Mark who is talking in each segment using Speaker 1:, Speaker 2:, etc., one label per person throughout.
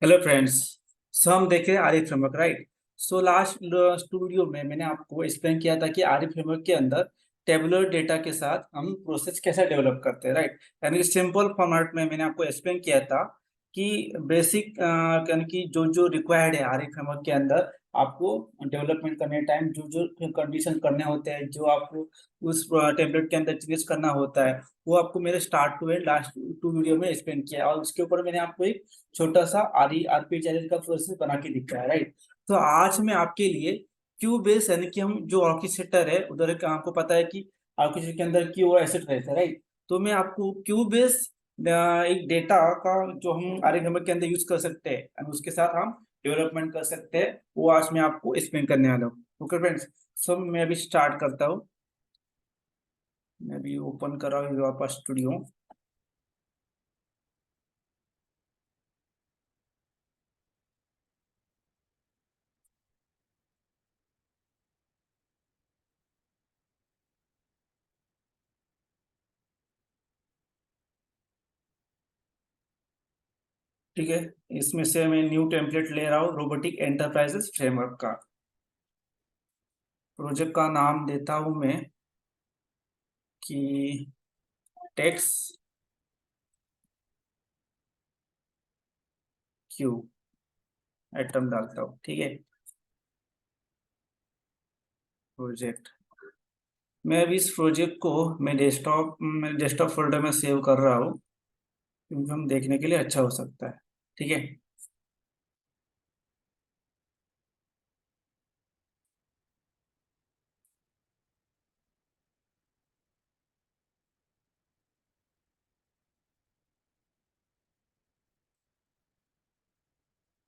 Speaker 1: Hello friends. सो हम देख रहे हैं Arif framework, right. So last video में मैंने आपको एक्सप्लेन किया था कि आरिफ फ्रेमवर्क के अंदर टेबुलर डेटा के साथ हम प्रोसेस कैसे डेवलप करते हैं, राइट। यानी कि सिंपल फॉर्मेट में मैंने आपको एक्सप्लेन किया था कि बेसिक यानी कि जो जो रिक्वायर्ड है आरिफ फ्रेमवर्क के अंदर आपको डेवलपमेंट करने टाइम जो जो कंडीशन करने होते हैं, जो आपको उस टेम्पलेट के अंदर चेंज करना होता है, वो आपको मेरे start to end last to video में एक्सप्लेन किया है। और उसके ऊपर मैंने आपको एक छोटा सा आरपी चैनल का प्रोसेस बना के दिखा है, राइट। तो आज मैं आपके लिए क्यू बेस यानी कि हम जो ऑर्केस्ट्रेटर है उधर आपको पता है कि ऑर्केस्ट्रेटर के अंदर क्यू और एसेट रहता है, राइट। तो मैं आपको क्यू बेस एक डेटा का जो हम आर्यभट्ट के अंदर यूज कर सकते हैं और उसके साथ हम डेवलपमेंट कर सकते हैं, वो आज मैं आपको एक्सप्लेन करने वाला हूँ। ओके फ्रेंड्स, सो मैं अभी स्टार्ट करता हूँ। मैं अभी ओपन कर रहा हूँ वापस स्टूडियो। ठीक है, इसमें से मैं न्यू टेम्पलेट ले रहा हूँ रोबोटिक एंटरप्राइजेस फ्रेमवर्क का। प्रोजेक्ट का नाम देता हूँ मैं कि टेक्स क्यू आइटम डालता हूँ। ठीक है, प्रोजेक्ट। मैं अभी इस प्रोजेक्ट को मैं डेस्कटॉप फोल्डर में सेव कर रहा हूँ क्योंकि हम देखने के लिए अच्छा हो सकता है। ठीक है,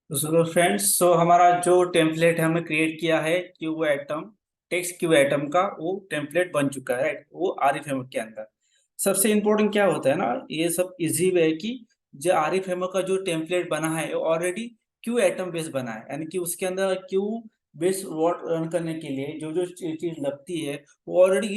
Speaker 1: तो चलो फ्रेंड्स, सो हमारा जो टेम्पलेट हमने क्रिएट किया है Q item, text Q item का, वो टेम्पलेट बन चुका है, राइट। वो आरिफ फ्रेमवर्क के अंदर सबसे इम्पोर्टेंट क्या होता है ना, ये सब इजी वे है कि जो आरिफ फ्रेमवर्क का जो टेम्पलेट बना है वो ऑलरेडी क्यू आइटम बेस बना है। यानी कि उसके अंदर क्यू बेस वर्ड रन करने के लिए जो जो चीज लगती है वो ऑलरेडी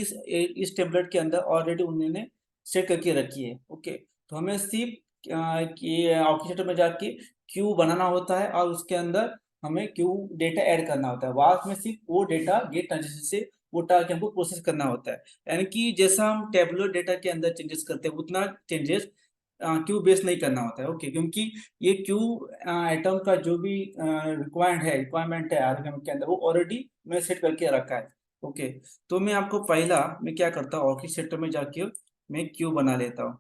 Speaker 1: इस टेम्पलेट के अंदर ऑलरेडी उन्होंने सेट करके रखी है। ओके, तो हमें सिर्फ कि ऑर्केस्ट्रेटर में जाके क्यू बनाना होता है और उसके अंदर हमें क्यू डेटा ऐड करना होता है। वास्तव में सिर्फ वो डेटा गेट ट्रांजेक्शन से उठा के हमको प्रोसेस करना होता है। यानी कि जैसा हम टेबुलर डेटा के अंदर चेंजेस करते हैं उतना चेंजेस क्यू बेस नहीं करना होता है। ओके, क्योंकि ये क्यू आइटम का जो भी रिक्वायरमेंट है आर्गुमेंट के अंदर वो ऑलरेडी मैं सेट करके रखा है। ओके, तो मैं आपको पहला मैं क्या करता हूँ, ऑर्केस्ट्रेटर में जाके मैं क्यू बना लेता हूँ।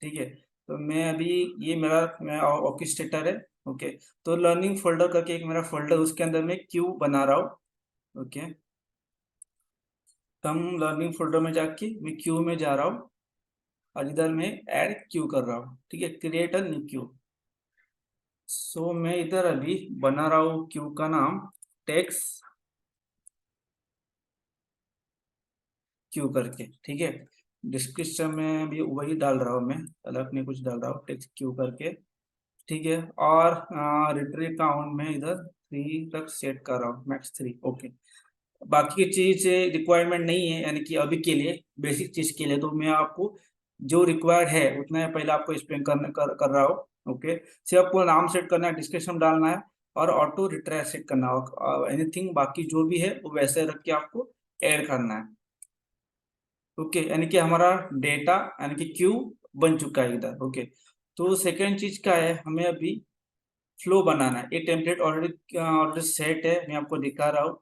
Speaker 1: ठीक है, तो मैं अभी ये मेरा ऑर्केस्ट्रेटर है। ओके, तो लर्निंग फोल्डर करके एक मेरा फोल्डर, उसके अंदर मैं क्यू बना रहा हूँ। ओके, तो हम लर्निंग फोल्डर में जाके मैं क्यू में जा रहा हूँ और इधर मैं ऐड क्यू कर रहा हूँ। ठीक है, क्रिएट अ न्यू क्यू। सो मैं इधर अभी बना रहा हूँ क्यू का नाम टेक्स क्यू करके। ठीक है, डिस्क्रिप्शन में भी वही डाल रहा हूँ, मैं अलग नहीं कुछ डाल रहा हूँ, टेक्स क्यू करके। ठीक है, और रिट्रीव काउंट में इधर 3 तक सेट कर रहा हूँ, मैक्स 3। ओके, बाकी की चीज रिक्वायरमेंट नहीं है, यानी कि अभी के लिए बेसिक चीज के लिए तो मैं आपको जो रिक्वायर्ड है उतना मैं पहले आपको एक्सप्लेन कर रहा हूँ। ओके, सिर्फ आपको नाम सेट करना है, डिस्क्रिप्शन डालना है और ऑटो रिट्राइव सेट करना है। एनीथिंग बाकी जो भी है वो वैसे रख के आपको ऐड करना है। ओके, यानी कि हमारा डेटा यानी कि क्यू बन चुका है इधर। ओके, तो सेकेंड चीज क्या है, हमें अभी फ्लो बनाना है। ये टेम्पलेट ऑलरेडी ऑलरेडी सेट है, मैं आपको दिखा रहा हूँ।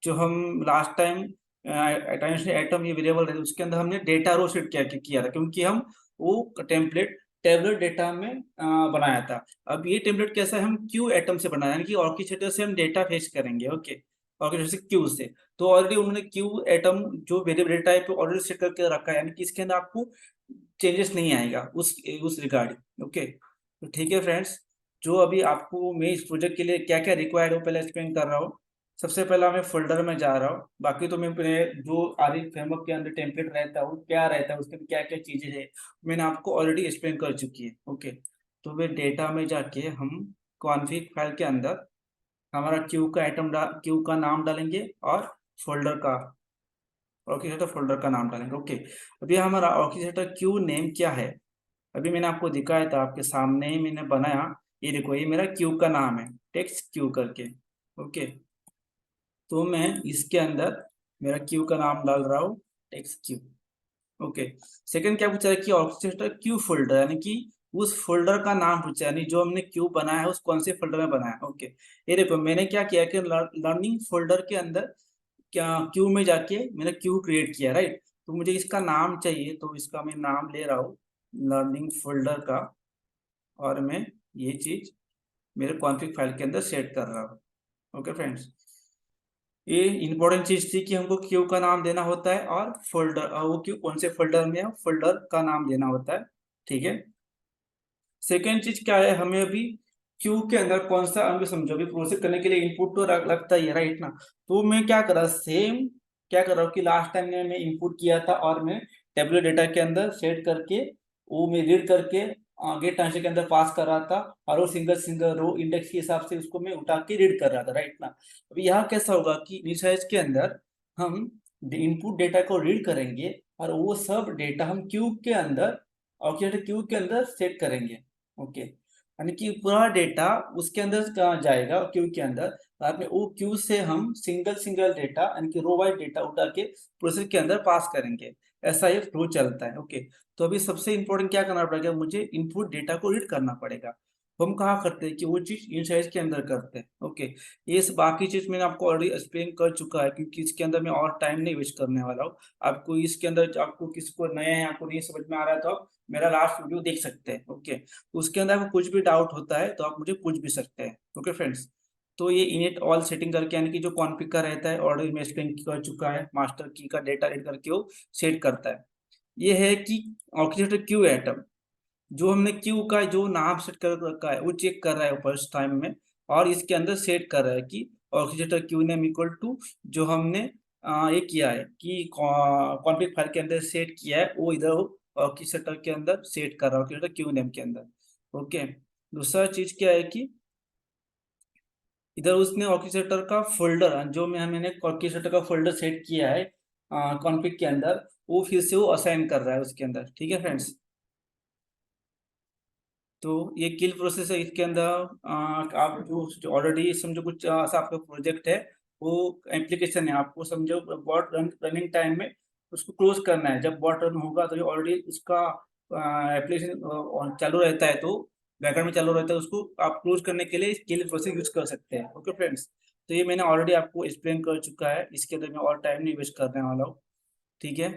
Speaker 1: जो हम लास्ट टाइम एटम ये वेरिएबल रहे उसके अंदर हमने डेटा रो सेट किया था, क्योंकि हम वो टेम्पलेट टेबलर डेटा में बनाया था। अब ये टेम्पलेट कैसा है, हम क्यू एटम से बनाया, यानी कि ऑर्केस्ट्रेटर से हम डेटा फेच करेंगे। ओके, ऑर्केस्ट्रेटर से क्यू से। तो ऑलरेडी उन्होंने क्यू एटम जो वेरिएबल डेटा है ऑलरेडी सेट करके रखा है, यानी कि इसके अंदर आपको चेंजेस नहीं आएगा उस रिगार्डिंग। ओके, तो ठीक है फ्रेंड्स, जो अभी आपको मैं इस प्रोजेक्ट के लिए क्या क्या रिक्वायर्ड हो पहले एक्सप्लेन कर रहा हूँ। सबसे पहला मैं फोल्डर में जा रहा हूँ, बाकी तो मैं अपने जो आरी फ्रेमवर्क के अंदर टेम्पलेट रहता है वो क्या रहता है, उसके क्या क्या चीजें है मैंने आपको ऑलरेडी एक्सप्लेन कर चुकी है। ओके, तो वे डेटा में जाके हम कॉन्फ़िग फाइल के अंदर हमारा क्यू का नाम डालेंगे और फोल्डर का ऑर्केस्ट्रेटर फोल्डर का नाम डालेंगे। ओके, अभी हमारा ऑर्केस्ट्रेटर क्यू नेम क्या है, अभी मैंने आपको दिखाया था, आपके सामने ही मैंने बनाया ये देखो ये मेरा क्यू का नाम है, टेक्स्ट क्यू करके। ओके, तो मैं इसके अंदर मेरा क्यू का नाम डाल रहा हूँ, टेक्स्ट क्यू। ओके, सेकंड क्या पूछा है कि ऑर्केस्ट्रा क्यू फोल्डर, यानी कि उस फोल्डर का नाम पूछा है, यानी जो हमने क्यू बनाया है उस कौन से फोल्डर में बनाया है। ओके, ये देखो मैंने क्या किया कि लर्निंग फोल्डर के अंदर क्या क्यू में जाके मैंने क्यू क्रिएट किया, राइट। तो मुझे इसका नाम चाहिए, तो इसका मैं नाम ले रहा हूँ लर्निंग फोल्डर का, और मैं ये चीज मेरे कॉन्फ़िग फाइल के अंदर सेट कर रहा हूँ। ओके फ्रेंड्स, ये इंपॉर्टेंट चीज थी कि हमको क्यू का नाम देना होता है और फोल्डर, वो क्यू कौन से फोल्डर में है फोल्डर का नाम देना होता है, ठीक है। सेकेंड चीज क्या है, हमें अभी क्यू के अंदर कौन सा, हमें समझो अभी प्रोसेस करने के लिए इनपुट तो लगता ही है, राइट ना। तो मैं क्या कर रहा, सेम क्या कर रहा हूँ कि लास्ट टाइम में मैं इनपुट किया था और मैं टेबुलर डेटा के अंदर सेट करके वो मैं रीड करके गेट ट्रांसलेशन के अंदर पास कर रहा था, और वो सिंगल सिंगल रो इंडेक्स के हिसाब से उसको मैं उठा के रीड कर रहा था, राइट ना। अभी यहाँ कैसा होगा कि इनिशियलाइज के अंदर हम इनपुट डेटा को रीड करेंगे और वो सब डेटा हम क्यू के अंदर ऑब्जेक्ट क्यू के अंदर सेट करेंगे। ओके, यानी कि पूरा डेटा उसके अंदर जाएगा क्यू के अंदर, बाद में वो क्यू से हम सिंगल सिंगल डेटा यानी कि रो वाइज डेटा उठा के प्रोसेसर के अंदर पास करेंगे। ऐसा ये फ्लो चलता है। ओके, तो अभी सबसे इंपॉर्टेंट क्या करना पड़ेगा, मुझे इनपुट डेटा को रीड करना पड़ेगा। तो हम कहाँ करते हैं कि वो चीज इनिशियलाइज के अंदर करते हैं। ओके, ये बाकी चीज मैंने आपको ऑलरेडी एक्सप्लेन कर चुका है, क्योंकि इसके अंदर मैं और टाइम नहीं वेस्ट करने वाला हूँ। आपको इसके अंदर, आपको किसी को नया है, आपको नहीं समझ में आ रहा है, तो आप मेरा लास्ट वीडियो देख सकते हैं। ओके, उसके अंदर आपको कुछ भी डाउट होता है तो आप मुझे पूछ भी सकते हैं। ओके फ्रेंड्स, तो ये इनिट ऑल सेटिंग करके, यानी कि जो कॉन्फ़िग का रहता है ऑलरेडी मैं एक्सप्लेन कर चुका है, मास्टर की का डेटा रीड करके वो सेट करता है। ये है कि ऑर्केस्ट्रेटर क्यू एटम, जो हमने क्यू का जो नाम सेट कर रखा है वो चेक कर रहा है फर्स्ट टाइम में, और इसके अंदर सेट कर रहा है कि orchestrator queue name equal to जो हमने ये किया है कि कॉन्फ़िग फाइल के अंदर सेट किया है, वो इधर ऑर्केस्ट्रेटर के अंदर सेट कर रहा है, ऑर्केस्ट्रेटर क्यू नेम के अंदर। ओके, दूसरा चीज क्या है कि इधर उसने ऑर्केस्ट्रेटर का फोल्डर, जो मैंने ऑर्केस्ट्रेटर का फोल्डर सेट किया है कॉन्फ़िग के अंदर, वो फिर से वो असाइन कर रहा है उसके अंदर, ठीक है फ्रेंड्स। तो ये किल प्रोसेस है इसके अंदर। आप जो ऑलरेडी समझो कुछ ऐसा आपका प्रोजेक्ट है, वो एप्लीकेशन है, आपको समझो बॉट रनिंग टाइम में उसको क्लोज करना है। जब बॉट रन होगा तो ये ऑलरेडी उसका एप्लीकेशन चालू रहता है, तो बैकग्राउंड में चालू रहता है, उसको आप क्लोज करने के लिए किल प्रोसेस यूज कर सकते हैं। ओके फ्रेंड्स, तो ये मैंने ऑलरेडी आपको एक्सप्लेन कर चुका है, इसके अंदर मैं और टाइम नहीं वेस्ट करने वाला हूँ, ठीक है।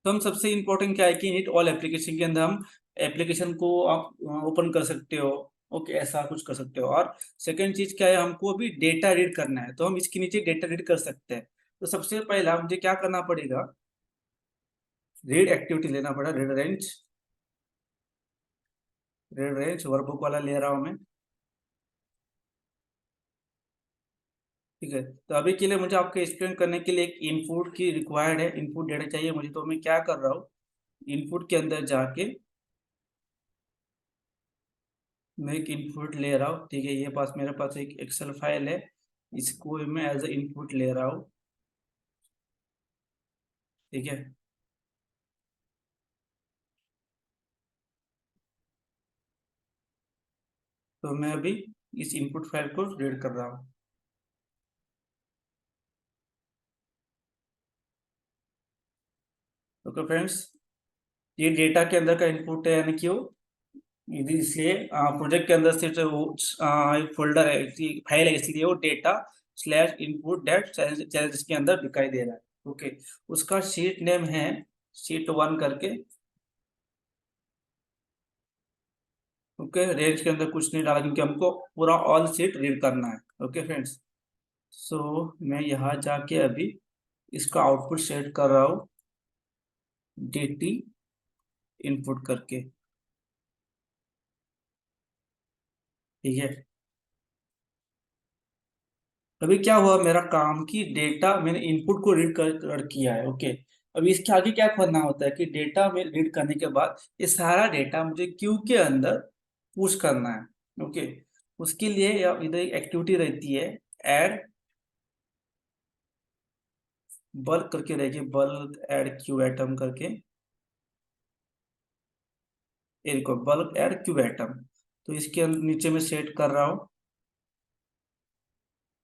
Speaker 1: तो हम सबसे इम्पोर्टेंट क्या है कि नीट ऑल एप्लीकेशन के अंदर हम एप्लीकेशन को आप ओपन कर सकते हो। ओके, ऐसा कुछ कर सकते हो। और सेकंड चीज क्या है, हमको अभी डेटा रीड करना है, तो हम इसके नीचे डेटा रीड कर सकते हैं। तो सबसे पहला मुझे क्या करना पड़ेगा, रीड एक्टिविटी लेना पड़ा, रीड रेंज वर्कबुक वाला ले रहा हूँ मैं, ठीक है। तो अभी के लिए मुझे आपको एक्सप्लेन करने के लिए एक इनपुट की रिक्वायर्ड है, इनपुट डेटा चाहिए मुझे। तो मैं क्या कर रहा हूँ, इनपुट के अंदर जाके मैं एक इनपुट ले रहा हूँ, ठीक है। ये पास मेरे पास एक एक्सेल फाइल है, इसको मैं एज ए इनपुट ले रहा हूँ, ठीक है। तो मैं अभी इस इनपुट फाइल को रीड कर रहा हूँ। ओके फ्रेंड्स, ये डेटा के अंदर का इनपुट है, यानी कि वो इसलिए प्रोजेक्ट के अंदर से जो वो एक फोल्डर है, फाइल है, इसलिए वो data slash input date challenge के अंदर दिखाई दे रहा है। ओके, उसका शीट नेम है शीट वन करके। ओके, रेंज के अंदर कुछ नहीं डाला, क्योंकि हमको पूरा ऑल शीट रीड करना है। ओके फ्रेंड्स, सो मैं यहाँ जाके अभी इसका आउटपुट सेट कर रहा हूँ, dt इनपुट करके, ठीक है। अभी क्या हुआ मेरा काम की डेटा मैंने इनपुट को रीड किया है। ओके, अभी इसके आगे क्या करना होता है कि डेटा में रीड करने के बाद ये सारा डेटा मुझे क्यू के अंदर पुश करना है। ओके, उसके लिए इधर एक एक्टिविटी रहती है, ऐड बल्क करके रहेगी, बल्क ऐड क्यू आइटम करके, ये देखो बल्क ऐड क्यू आइटम। तो इसके नीचे में सेट कर रहा हूँ।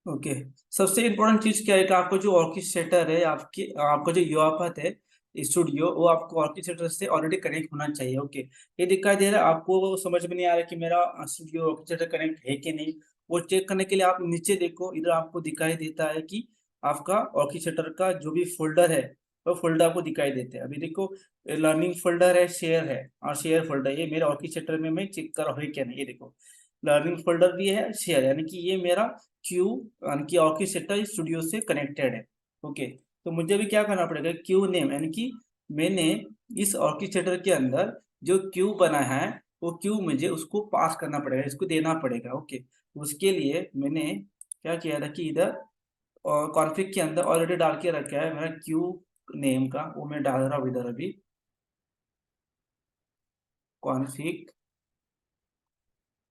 Speaker 1: ओके। सबसे इम्पोर्टेंट चीज क्या है कि आपको जो ऑर्केस्ट्रेटर है, आपकी आपका जो UAPath है स्टूडियो, वो आपको ऑर्केस्ट्रेटर से ऑलरेडी कनेक्ट होना चाहिए। ओके। ये दिखाई दे रहा है आपको, समझ में नहीं आ रहा कि मेरा स्टूडियो ऑर्केस्ट्रेटर कनेक्ट है कि नहीं। वो चेक करने के लिए आप नीचे देखो, इधर आपको दिखाई देता है कि आपका ऑर्केस्ट्रेटर का जो भी फोल्डर है, वो फोल्डर आपको दिखाई देते हैं। अभी देखो, लर्निंग फोल्डर है, शेयर है, और शेयर फोल्डर, ये मेरे ऑर्केस्ट्रेटर में मैं चेक कर रहा हूँ क्या नहीं। ये देखो, लर्निंग फोल्डर भी है, शेयर, यानी कि ये मेरा क्यू, यानी कि ऑर्केस्ट्रा स्टूडियो से कनेक्टेड है। ओके। तो मुझे भी क्या करना पड़ेगा, क्यू नेम, यानी कि मैंने इस ऑर्केस्ट्रेटर के अंदर जो क्यू बना है, वो क्यू मुझे उसको पास करना पड़ेगा, इसको देना पड़ेगा। ओके। उसके लिए मैंने क्या किया था कि इधर और कॉन्फ़िग के अंदर ऑलरेडी डाल के रखा है मेरा क्यू नेम का, वो मैं डाल रहा हूँ इधर अभी। कॉन्फ़िग,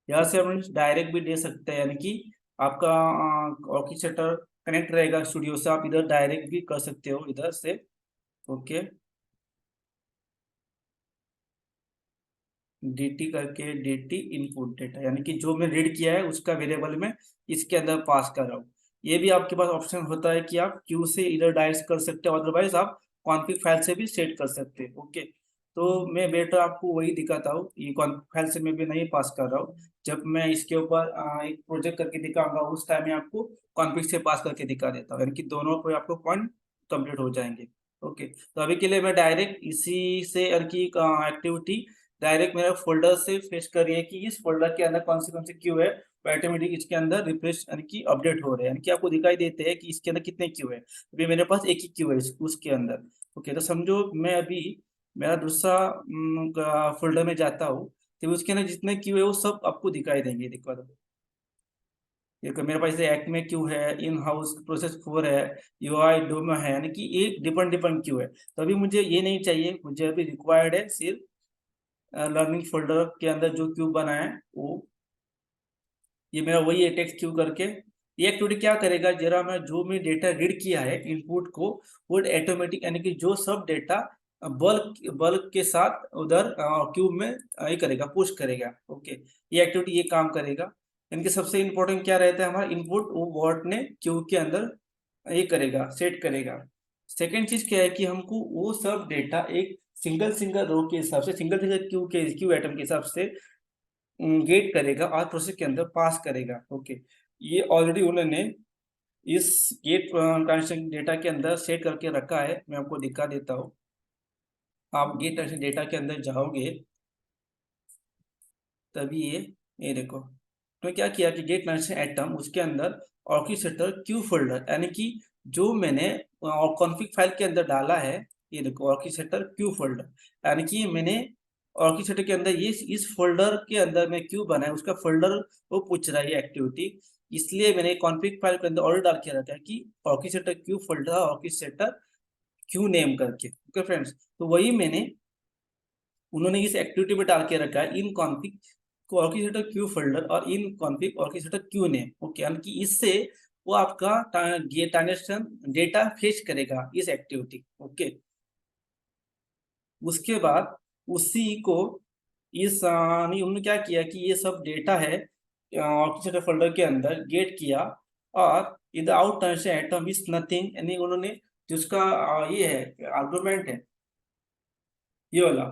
Speaker 1: यहाँ से हम डायरेक्ट भी दे सकते हैं, यानी कि आपका ऑर्केस्ट्रेटर कनेक्ट रहेगा स्टूडियो से, आप इधर डायरेक्ट भी कर सकते हो इधर से। ओके। dt करके, dt इनपुट डेटा, यानी कि जो मैं रीड किया है उसका वेरिएबल में इसके अंदर पास कर रहा हूँ। ये भी आपके पास ऑप्शन होता है कि आप क्यू से इधर डायरेक्ट कर सकते हो, अदरवाइज आप कॉन्फ़िग फाइल से भी सेट कर सकते हैं। ओके। तो मैं बेटर आपको वही दिखाता हूँ, ये कॉन्फ़िग फाइल से मैं भी नहीं पास कर रहा हूँ। जब मैं इसके ऊपर एक प्रोजेक्ट करके दिखाऊंगा, उस टाइम में आपको कॉन्फ़िग से पास करके दिखा देता हूँ, यानी कि दोनों पे आपको पॉइंट कंप्लीट हो जाएंगे। ओके। तो अभी के लिए मैं डायरेक्ट इसी से, यानी कि एक्टिविटी डायरेक्ट मेरा फोल्डर से फेच कर रही है कि इस फोल्डर के अंदर कौन से क्यू है, वो ऑटोमेटिक इसके अंदर रिफ्रेश, यानी कि अपडेट हो रहे हैं, यानी कि आपको दिखाई देते हैं कि इसके अंदर कितने क्यू है। अभी मेरे पास एक ही क्यू है उसके अंदर। ओके। तो समझो मैं अभी मेरा दूसरा फोल्डर में जाता हूँ, तो उसके अंदर जितने क्यू है वो सब आपको दिखाई देंगे। देखो मेरे पास एक्ट में क्यू है, इन हाउस प्रोसेस 4 है, UI डोमो है, यानी कि एक डिफरेंट डिफरेंट क्यू है। तो अभी मुझे ये नहीं चाहिए, मुझे अभी रिक्वायर्ड है सिर्फ लर्निंग फोल्डर के अंदर जो क्यूब बना है वो, ये मेरा वही है टेक्स्ट क्यू करके। ये एक्टिविटी क्या करेगा, जरा मैं जो मैं डेटा रीड किया है इनपुट को, वो ऑटोमेटिक, यानी कि जो सब डेटा बल्क बल्क के साथ उधर क्यूब में ये करेगा, पुश करेगा। ओके। ये एक्टिविटी ये काम करेगा। इनके सबसे इंपॉर्टेंट क्या रहता है, हमारा इनपुट वो बॉट ने क्यू के अंदर ये करेगा, सेट करेगा। सेकेंड चीज क्या है कि हमको वो सब डेटा एक सिंगल सिंगल रो के हिसाब से, सिंगल सिंगल क्यू आइटम के हिसाब से गेट करेगा और प्रोसेस के अंदर पास करेगा। ओके। ये ऑलरेडी उन्होंने इस गेट ट्रांजेक्शन डेटा के अंदर सेट करके रखा है, मैं आपको दिखा देता हूँ। आप गेट ट्रांजेक्शन डेटा के अंदर जाओगे तभी ये देखो, तो क्या किया कि गेट ट्रांजेक्शन एटम, उसके अंदर ऑर्केस्ट्रेटर क्यू फोल्डर, यानी कि जो मैंने कॉन्फ़िग फाइल के अंदर डाला है, ये देखो ऑर्केस्ट्रेटर क्यू फोल्डर, यानी कि मैंने ऑर्केस्ट्रेटर के अंदर ये इस फोल्डर के अंदर मैं क्यू बनाया, उसका फोल्डर वो पूछ रहा है ये एक्टिविटी। इसलिए मैंने कॉन्फ़िग फाइल के अंदर ऑर्डर डाल के रखा है कि orchestrator queue folder, orchestrator queue name करके। ओके फ्रेंड्स, तो वही मैंने उन्होंने इस एक्टिविटी में डाल के रखा है, in config orchestrator queue folder और in config orchestrator queue name. Okay. यानी कि इससे वो आपका ये ट्रांजेक्शन डेटा फेच करेगा इस एक्टिविटी। ओके। उसके बाद उसी को इस नहीं, उन्होंने क्या किया कि ये सब डेटा है ऑर्केस्ट्रेटर फोल्डर के अंदर गेट किया, और इधर out transaction atom is nothing, यानी उन्होंने जिसका ये है आर्गुमेंट है ये वाला,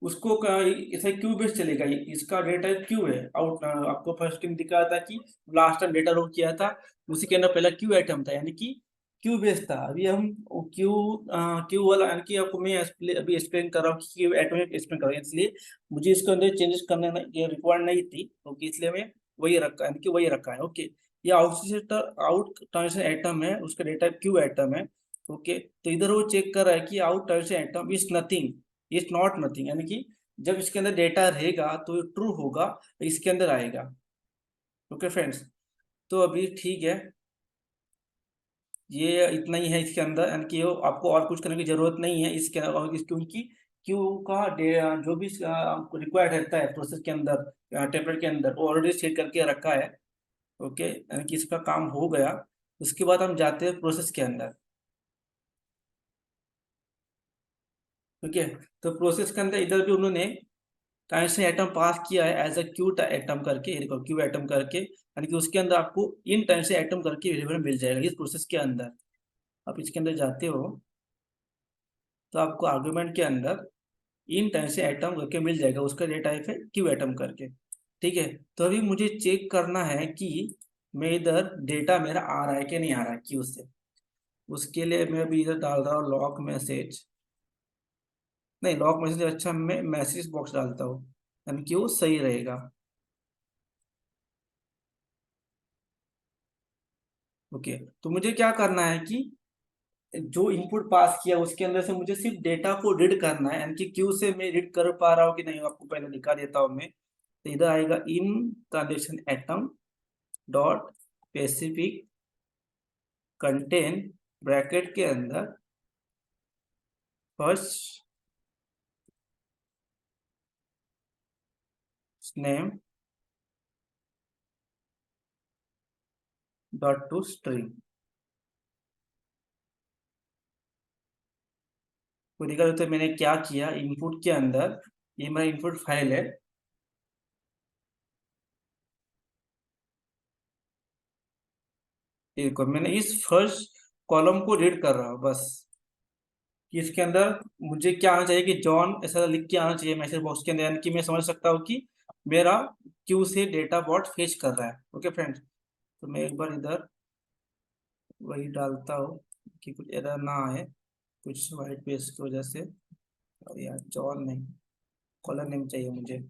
Speaker 1: उसको इसे क्यू बेस चलेगा, इसका डेटा क्यू है आउट। आपको फर्स्ट टाइम दिखा था कि लास्ट टाइम डेटा रो किया था, उसी के अंदर पहला क्यू आइटम था, यानी कि क्यू बेस था। अभी हम क्यू क्यू वाला, यानी कि आपको मैं अभी एक्सप्लेन कर रहा हूँ कि क्यू आइटम एक्सप्लेन कर रहा हूँ, इसलिए मुझे इसके अंदर चेंजेस करने रिक्वायर्ड नहीं थी। ओके। इसलिए मैं वही रखा, यानी कि वही रखा है। ओके। ये आउट ट्रांजेक्शन आइटम है, उसका डेटा क्यू आइटम है। ओके। तो इधर वो चेक कर रहा है कि out transaction item is nothing, is not nothing, यानी कि जब इसके अंदर डेटा रहेगा तो ट्रू होगा, इसके अंदर आएगा। ओके फ्रेंड्स, तो अभी ठीक है, ये इतना ही है इसके अंदर, यानी कि आपको और कुछ करने की जरूरत नहीं है इसके अंदर, और क्योंकि क्यू का जो भी रिक्वायर्ड रहता है प्रोसेस के अंदर, टेम्पलेट के अंदर, वो ऑलरेडी सेट करके रखा है। ओके। यानी कि इसका काम हो गया। उसके बाद हम जाते हैं प्रोसेस के अंदर। ठीक है। तो प्रोसेस के अंदर इधर भी उन्होंने टाइम से एटम पास किया है एज अ क्यू एटम करके, ये देखो क्यू एटम करके, यानी कि उसके अंदर आपको इन टाइम से एटम करके वेरिएबल मिल जाएगा इस प्रोसेस के अंदर। आप इसके अंदर जाते हो तो आपको आर्गुमेंट के अंदर इन टाइम से एटम करके मिल जाएगा, उसका डेटा टाइप है क्यू एटम करके। ठीक है, तो अभी मुझे चेक करना है कि मैं इधर डेटा मेरा आ रहा है कि नहीं आ रहा है क्यू से। उसके लिए मैं अभी इधर डाल रहा हूँ लॉग मैसेज, नहीं लॉग मैसेज अच्छा, मैं मैसेज बॉक्स डालता हूँ, यानी कि वो सही रहेगा। ओके, तो मुझे क्या करना है कि जो इनपुट पास किया उसके अंदर से मुझे सिर्फ डेटा को रीड करना है, यानी कि क्यू से मैं रीड कर पा रहा हूँ कि नहीं, आपको पहले दिखा देता हूँ मैं। तो इधर आएगा in transaction atom dot specific content bracket के अंदर first name dot to string. तो देखा तो मैंने क्या किया इनपुट के अंदर, ये मेरा इनपुट फाइल है। देखो मैंने इस फर्स्ट कॉलम को रीड कर रहा हूँ बस, कि इसके अंदर मुझे क्या आना चाहिए कि जॉन ऐसा लिख के आना चाहिए मैसेज बॉक्स के अंदर, यानी कि मैं समझ सकता हूँ कि मेरा क्यू से डेटा बॉट फेच कर रहा है। ओके फ्रेंड्स, तो मैं एक बार इधर वही डालता हूँ कि कुछ एरर ना आए कुछ वाइट पेज की वजह से। और यार जॉन नहीं, कॉलर नेम चाहिए मुझे।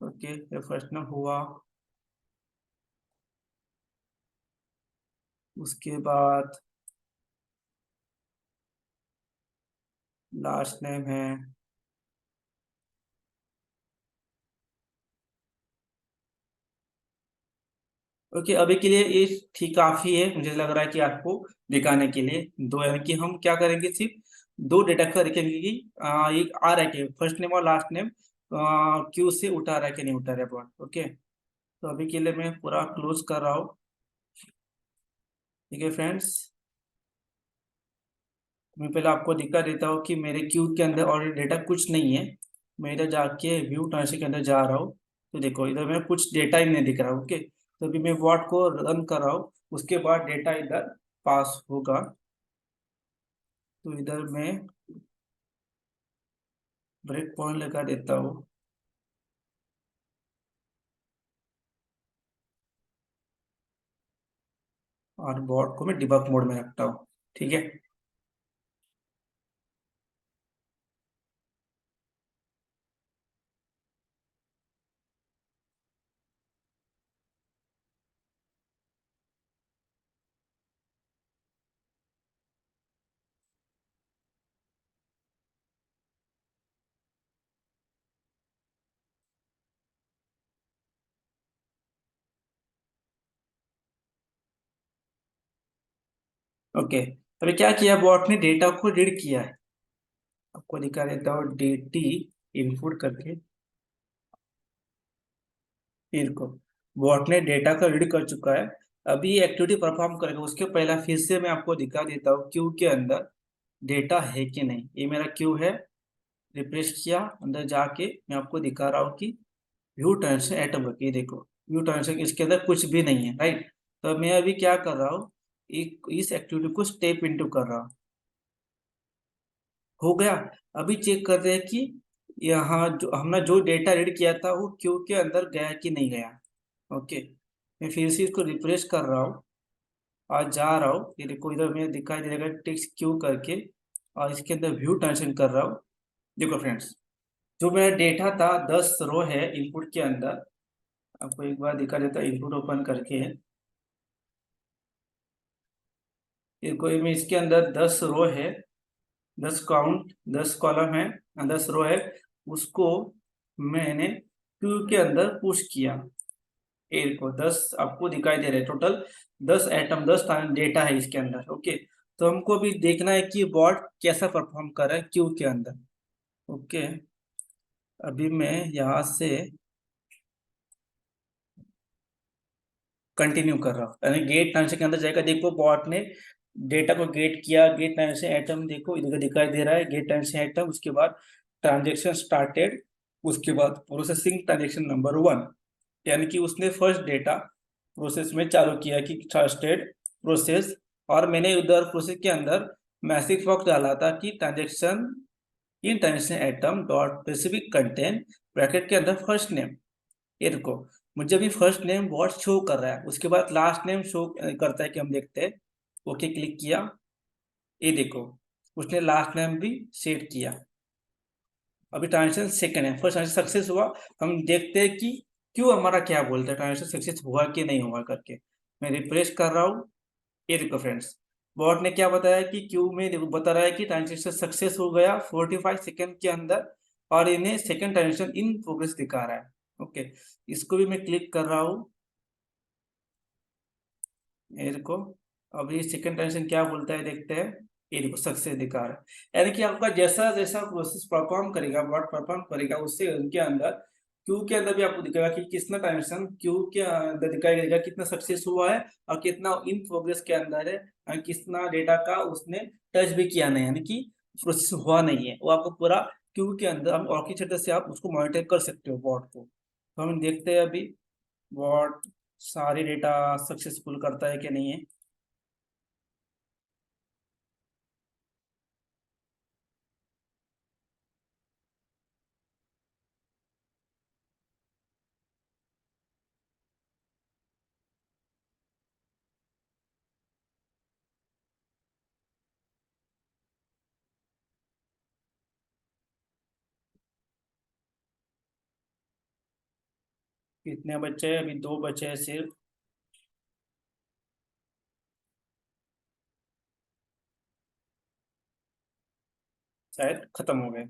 Speaker 1: ओके, ये फर्स्ट नेम हुआ, उसके बाद लास्ट नेम है। ओके, अभी के लिए ये ठीक काफी है, मुझे लग रहा है कि आपको दिखाने के लिए दो, यानी कि हम क्या करेंगे सिर्फ दो डेटा का देखेंगे कि एक आ रहा है कि फर्स्ट नेम और लास्ट नेम क्यू से उठा रहा है कि नहीं उठा रहा है बॉट। ओके, तो अभी के लिए मैं पूरा क्लोज कर रहा हूँ। ठीक है फ्रेंड्स, मैं पहले आपको दिखा देता हूँ कि मेरे क्यू के अंदर ऑलरेडी डेटा कुछ नहीं है। मैं इधर जाके व्यू ट्रांसफर के अंदर जा रहा हूँ, तो देखो इधर मेरा कुछ डेटा ही नहीं दिख रहा। ओके, तो अभी मैं वॉट को रन कर रहा हूँ, उसके बाद डेटा इधर पास होगा। तो इधर मैं ब्रेक पॉइंट लगा देता हूँ और बॉट को मैं डिबग मोड में रखता हूँ। ठीक है, ओके, अभी क्या किया बॉट ने डेटा को रीड किया है, आपको दिखा देता हूँ dt इनपुट करके। फिर को बॉट ने डेटा का रीड कर चुका है, अभी ये एक्टिविटी परफॉर्म करेगा। उसके पहला फिर से मैं आपको दिखा देता हूँ क्यू के अंदर डेटा है कि नहीं। ये मेरा क्यू है, रिफ्रेश किया अंदर जाके मैं आपको दिखा रहा हूँ कि व्यू ट्रांजेक्शन एटम करके, ये देखो व्यू ट्रांजेक्शन इसके अंदर कुछ भी नहीं है, राइट। तो मैं अभी क्या कर रहा हूँ, एक इस एक्टिविटी को स्टेप इनटू कर रहा हूँ। हो गया, अभी चेक कर रहे हैं कि यहाँ जो हमने जो डेटा रीड किया था वो क्यू के अंदर गया कि नहीं गया। ओके, मैं फिर से इसको रिफ्रेश कर रहा हूँ और जा रहा हूँ, ये देखो इधर मैं दिखाई दे देगा टेक्स्ट क्यू करके, और इसके अंदर व्यू ट्रांजेक्शन कर रहा हूँ। देखो फ्रेंड्स, जो मेरा डेटा था 10 रो है इनपुट के अंदर, आपको एक बार दिखा देता इनपुट ओपन करके। ये कोई में इसके अंदर 10 रो है, 10 काउंट 10 कॉलम है, 10 रो है। उसको मैंने क्यू के अंदर पुश किया, ए को 10 आपको दिखाई दे रहे हैं टोटल 10 एटम 10 डेटा है इसके अंदर। ओके, तो हमको भी देखना है कि बॉट कैसा परफॉर्म कर रहा है क्यू के अंदर। ओके, अभी मैं यहाँ से कंटिन्यू कर रहा हूँ, यानी गेट ट्रांजेक्शन के अंदर जाएगा। देखो बॉट ने डेटा को गेट किया, गेट ट्रांजेक्शन आइटम देखो इधर दिखाई दे रहा है, गेट ट्रांजेक्शन आइटम, उसके बाद ट्रांजेक्शन स्टार्टेड, उसके बाद प्रोसेसिंग ट्रांजेक्शन नंबर 1, यानी कि उसने फर्स्ट डेटा प्रोसेस में चालू किया कि ट्रस्टेड प्रोसेस, और मैंने उधर प्रोसेस के अंदर मैसेज बॉक्स डाला था कि transaction in transaction item dot specific content bracket के अंदर फर्स्ट नेम। ये देखो मुझे अभी फर्स्ट नेम बॉट शो कर रहा है, उसके बाद लास्ट नेम शो करता है कि हम देखते हैं। ओके क्लिक किया, ये देखो उसने लास्ट नेम भी सेट किया। अभी ट्रांजेक्शन सेकंड है, फर्स्ट ट्रांजेक्शन सक्सेस हुआ। हम देखते हैं कि क्यों हमारा क्या बोलता है ट्रांजेक्शन सक्सेस हुआ कि नहीं हुआ करके। मैं रिफ्रेश कर रहा हूँ, ये देखो फ्रेंड्स, बॉट ने क्या बताया कि क्यू में देखो बता रहा है कि ट्रांजेक्शन सक्सेस हो गया 45 सेकंड के अंदर, और इन्हें सेकंड ट्रांजेक्शन इन प्रोग्रेस दिखा रहा है। ओके, इसको भी मैं क्लिक कर रहा हूँ, ये देखो अभी सेकंड ट्रांजेक्शन क्या बोलता है देखते हैं। ये देखो सक्सेस दिखा रहा है, यानी कि आपका जैसा जैसा प्रोसेस परफॉर्म करेगा, बॉट परफॉर्म करेगा, उससे उनके अंदर क्यू के अंदर भी आपको दिखेगा कि कितना ट्रांजेक्शन क्यू के अंदर दिखाई देगा, कितना सक्सेस हुआ है और कितना इन प्रोग्रेस के अंदर है, और कितना डेटा का उसने टच भी किया नहीं, यानी कि प्रोसेस हुआ नहीं है, वो आपको पूरा क्यू के अंदर हम और की छत्र से आप उसको मॉनिटर कर सकते हो बॉट को। तो हम देखते हैं अभी बॉट सारी डेटा सक्सेसफुल करता है कि नहीं है। कितने बच्चे हैं? अभी 2 बचे हैं सिर्फ, शायद खत्म हो गए।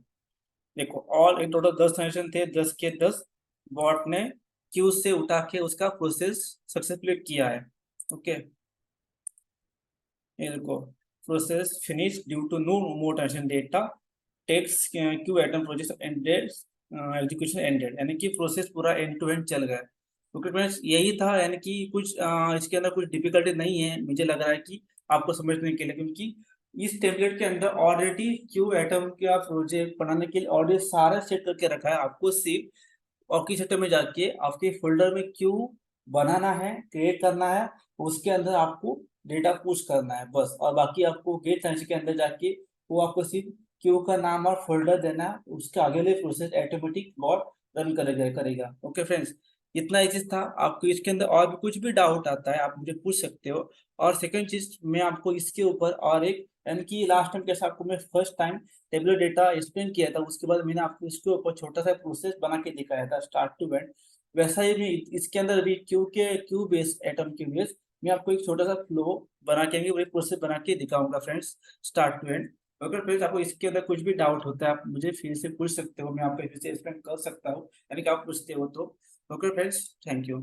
Speaker 1: देखो ऑल इन टोटल 10 ट्रांजेक्शन थे, 10 के 10 बॉट ने क्यू से उठा के उसका प्रोसेस सक्सेसफुली किया है। ओके, ये देखो process finish due to no more transaction data takes queue item process ended, execution ended, यानी कि प्रोसेस पूरा एंड टू एंड चल गया। ओके फ्रेंड्स, यही था, यानी कि कुछ इसके अंदर कुछ डिफिकल्टी नहीं है मुझे लग रहा है कि आपको समझने के लिए, क्योंकि इस टेम्पलेट के अंदर ऑलरेडी क्यू आइटम का प्रोजेक्ट बनाने के लिए ऑलरेडी सारा सेट करके रखा है। आपको सिर्फ और की सेक्टर में जाके आपके फोल्डर में क्यू बनाना है, क्रिएट करना है, उसके अंदर आपको डेटा पुश करना है बस, और बाकी आपको गेट फंक्शन के अंदर जाके वो आपको सिर्फ क्यू का नाम और फोल्डर देना है, उसके आगे प्रोसेस ऑटोमेटिक बॉट रन करेगा करेगा। ओके फ्रेंड्स, इतना ही चीज था। आपको इसके अंदर और भी कुछ भी डाउट आता है आप मुझे पूछ सकते हो। और सेकंड चीज मैं आपको इसके ऊपर और एक, यानी कि लास्ट टाइम कैसे आपको मैं first time tabular data explain किया था, उसके बाद मैंने आपको इसके ऊपर छोटा सा प्रोसेस बना के दिखाया था स्टार्ट टू एंड, वैसा ही मैं इसके अंदर भी क्यू बेस्ड एटम के बेस मैं आपको एक छोटा सा फ्लो बना के एक प्रोसेस बना के दिखाऊंगा फ्रेंड्स, स्टार्ट टू एंड। अगर फ्रेंड्स आपको इसके अंदर कुछ भी डाउट होता है आप मुझे फिर से पूछ सकते हो, मैं आपको फिर से एक्सप्लेन कर सकता हूँ, यानी कि आप पूछते हो तो। Okay friends, thank you.